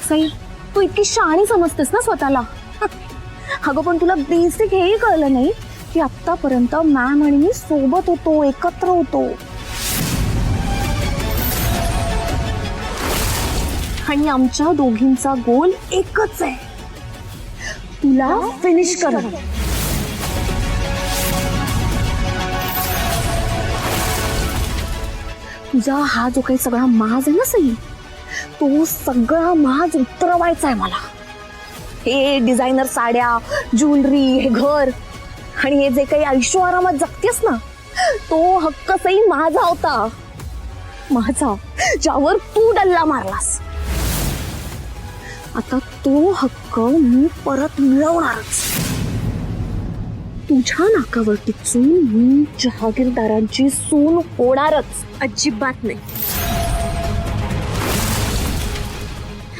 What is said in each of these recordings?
सई, तू इतकी शहाणी समजतेस ना स्वतःला. अगं पण तुला बेसिक हेही कळलं नाही की आतापर्यंत मॅम आणि मी सोबत होतो, एकत्र होतो. आणि आमच्या दोघींचा गोल एकच आहे, तुला फिनिश करणं. तुझा हा जो काही सगळा माज आहे ना सई, तो सगळा माज उतरवायचा आहे मला. हे डिझायनर साड्या, ज्वेलरी, हे घर आणि हे जे काही ऐशो आरामात जगतेस ना, तो हक्क सई माझा होता, माझा, ज्यावर तू डल्ला मारलास. आता तो हक्क मी परत मिळवणारच. तुझ्या नाकावर टिचून मी जहागीरदारांची सून होणारच. अजिबात नाही.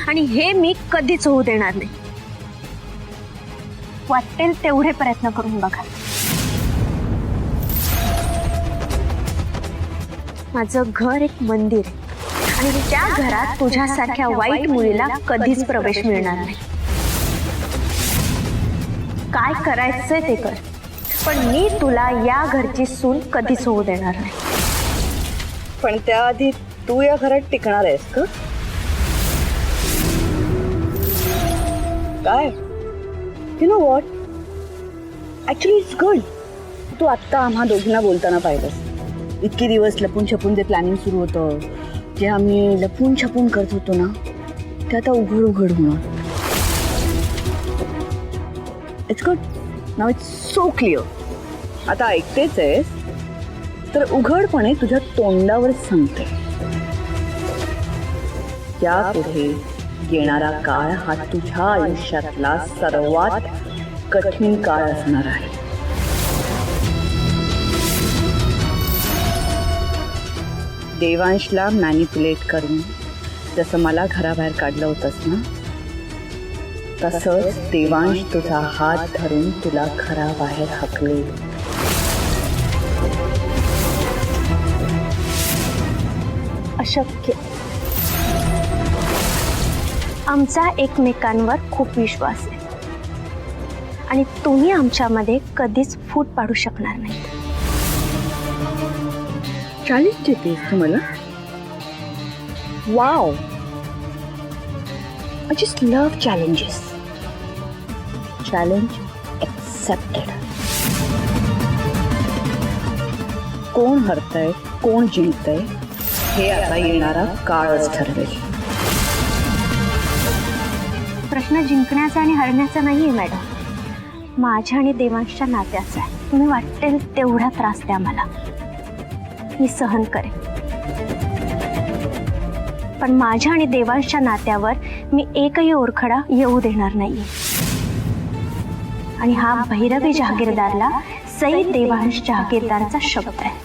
आणि हे मी कधीच होऊ देणार नाही. वाटेल तेवढे प्रयत्न करून बघा. माझं घर एक मंदिर आहे आणि त्या घरात तुझ्यासारख्या वाईट मुलीला कधीच प्रवेश मिळणार नाही. काय करायचंय ते कर, पण मी तुला या घरची सून कधीच होऊ देणार नाही. पण त्याआधी तू या घरात टिकणार आहेस का? काय? You know what, actually it's good. तू आत्ता आम्हा दोघींना बोलताना पाहिलंस. इतके दिवस लपून छपून जे प्लॅनिंग सुरू होतं, जे आम्ही लपून छपून करत होतो ना, ते आता उघड उघड होणार. It's good. Now it's so clear. आता ऐकतेच आहेस तर उघडपणे तुझ्या तोंडावर सांगते, यापुढे येणारा काळ हा तुझ्या आयुष्यातला सर्वात कठीण काळ असणार आहे. देवांशला मॅनिप्युलेट करून जसं मला घराबाहेर काढलं होतंस ना, तसंच देवांश तुझा हात धरून तुला घराबाहेर हाकलेल. अशक्य. आमचा एकमेकांवर खूप विश्वास आहे आणि तुम्ही आमच्यामध्ये कधीच फूट पाडू शकणार नाही. चॅलेंज देतेस तू मला? Wow, I just love challenges. Challenge accepted. कोण हरतंय कोण जिंकतंय हे आता येणारा काळच ठरवेल. प्रश्न जिंकण्याचा आणि हरण्याचा नाहीये मॅडम, माझ्या आणि देवांशच्या नात्याचा आहे. तुम्ही वाटेल तेवढा त्रास द्या मला, मी सहन करेन, पण माझ्या आणि देवांशच्या नात्यावर मी एकही ओरखडा येऊ देणार नाहीये. आणि हा भैरवी जहागीरदारला सई देवांश जहागीरदारचा शब्द आहे.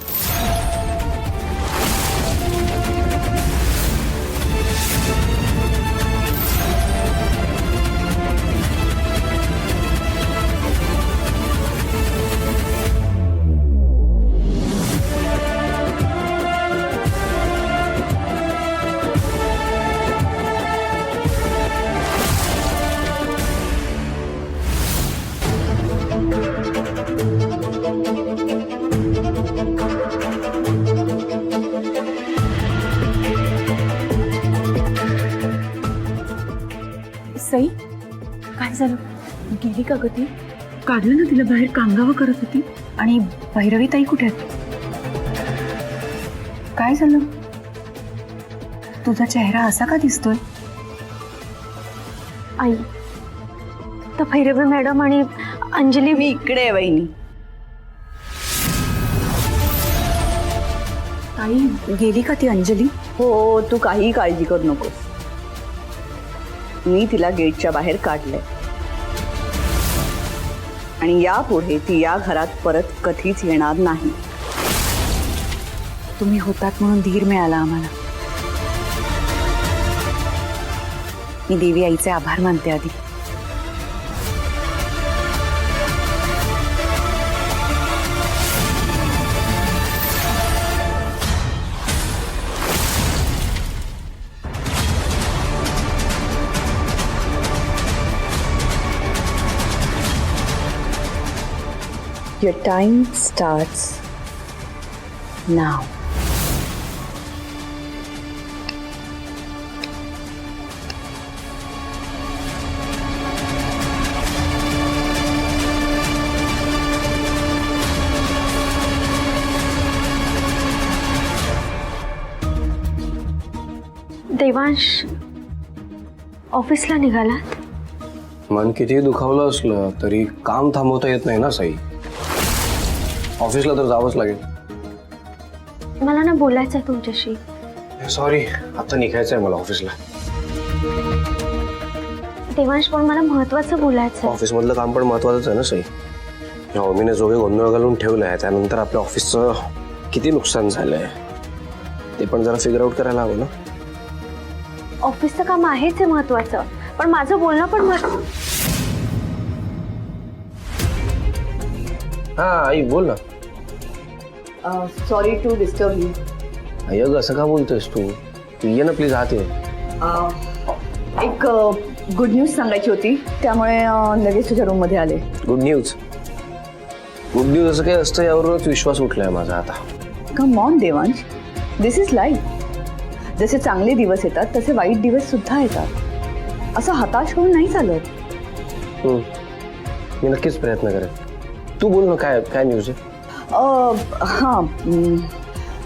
सई, काय झालं? गेली का गती? काढलं ना तिला बाहेर, कांगावं करत होती. आणि भैरवी ताई कुठे आहेत? काय झालं? तुझा चेहरा असा का दिसतोय? आई, तर भैरवी मॅडम आणि अंजली. मी इकडे आहे वहिनी. ताई, गेली का ती अंजली? हो, तू काही काळजी करू नकोस. मी तिला गेटच्या बाहेर काढलंय आणि यापुढे ती या घरात परत कधीच येणार नाही. तुम्ही होतात म्हणून धीर मिळाला आम्हाला. मी देवी आईचे आभार मानते आधी. Your time starts now. Devansh, ऑफिसला निघालात? मन किती दुखावलं असलं तरी काम थांबवता येत नाही ना साई. ऑफिसला तर जावंच लागेल. मला ना बोलायचं आहे तुमच्याशी. सॉरी, आता निघायचंय मला ऑफिसला. देवांश, पण मला महत्वाचं बोलायचं आहे. ऑफिस मधलं काम पण महत्वाचंच आहे ना साई. या ओमीने जोगे गोंधळ घालून ठेवलाय, त्यानंतर आपल्या ऑफिसचं किती नुकसान झालंय ते पण जरा फिगर आउट करायला हवं ना. ऑफिसचं काम आहेच आहे महत्वाचं, पण माझं बोलणं पण हा आई बोल ना. Sorry to disturb you. आई अगं असं का बोलतोयस तू? तू ये ना प्लीज आत ये. एक गुड न्यूज सांगायची होती, त्यामुळे लगेच तुझ्या रूम मध्ये आले. Good news? गुड न्यूज असं काही असतं यावरूनच विश्वास उठलाय माझा आता. Come on Devansh, this is life. जसे चांगले दिवस येतात तसे वाईट दिवस सुद्धा येतात. असं हताश होऊन नाही चालत. मी नक्कीच प्रयत्न करेन. तू बोल ना, काय काय न्यूज आहे? हां,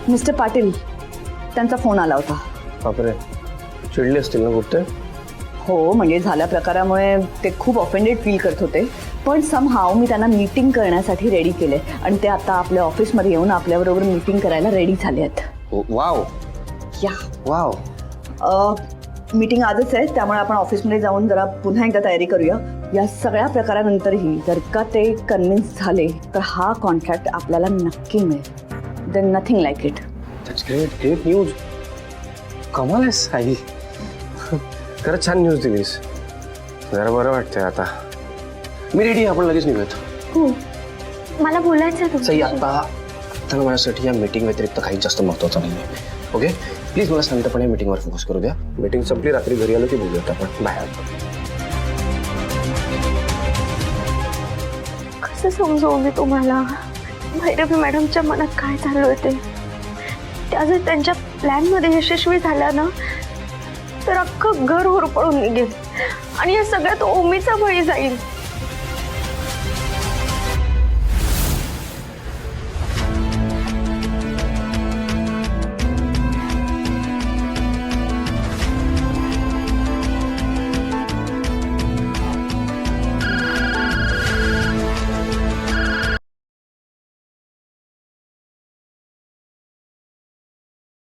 मिस्टर पाटील त्यांचा फोन आला होता. बापरे, चिडले असतील ना कुठे? हो, म्हणजे झाल्या प्रकारामुळे ते खूप ऑफेंडेड फील करत होते, पण समहाव मी त्यांना मीटिंग करण्यासाठी रेडी केले आणि ते आता आपल्या ऑफिसमध्ये येऊन आपल्याबरोबर मीटिंग करायला रेडी झाले आहेत. वाव या वाव. मीटिंग आजच आहे, त्यामुळे आपण ऑफिसमध्ये जाऊन जरा पुन्हा एकदा तयारी करूया. या सगळ्या प्रकारानंतरही जर का ते कन्व्हिन्स झाले तर हा कॉन्ट्रॅक्ट आपल्याला नक्की मिळेल. Then nothing like it. That's great, great news. कमाल आहे साई, खरंच छान न्यूज दिलीस. जरा बरं वाटतंय आता. मी रेडी, आपण लगेच निघूयात. हो, मला बोलायचं आहे साई तुमच्याशी. आता माझ्यासाठी या मीटिंग व्यतिरिक्त काही जास्त महत्त्वाचं नाही आहे. ओके, प्लीज मला शांतपणे मीटिंगवर फोकस करू द्या. मीटिंग संपली, रात्री घरी आलो की बोलूयात आपण. बाहेर कसं समजवू मी तुम्हाला भैरवी मॅडमच्या मनात काय चालू आहे ते? त्या जर त्यांच्या प्लॅनमध्ये यशस्वी झाल्या ना तर अख्खं घर होरपळून निघेल आणि या सगळ्यात ओमीचा बळी जाईल.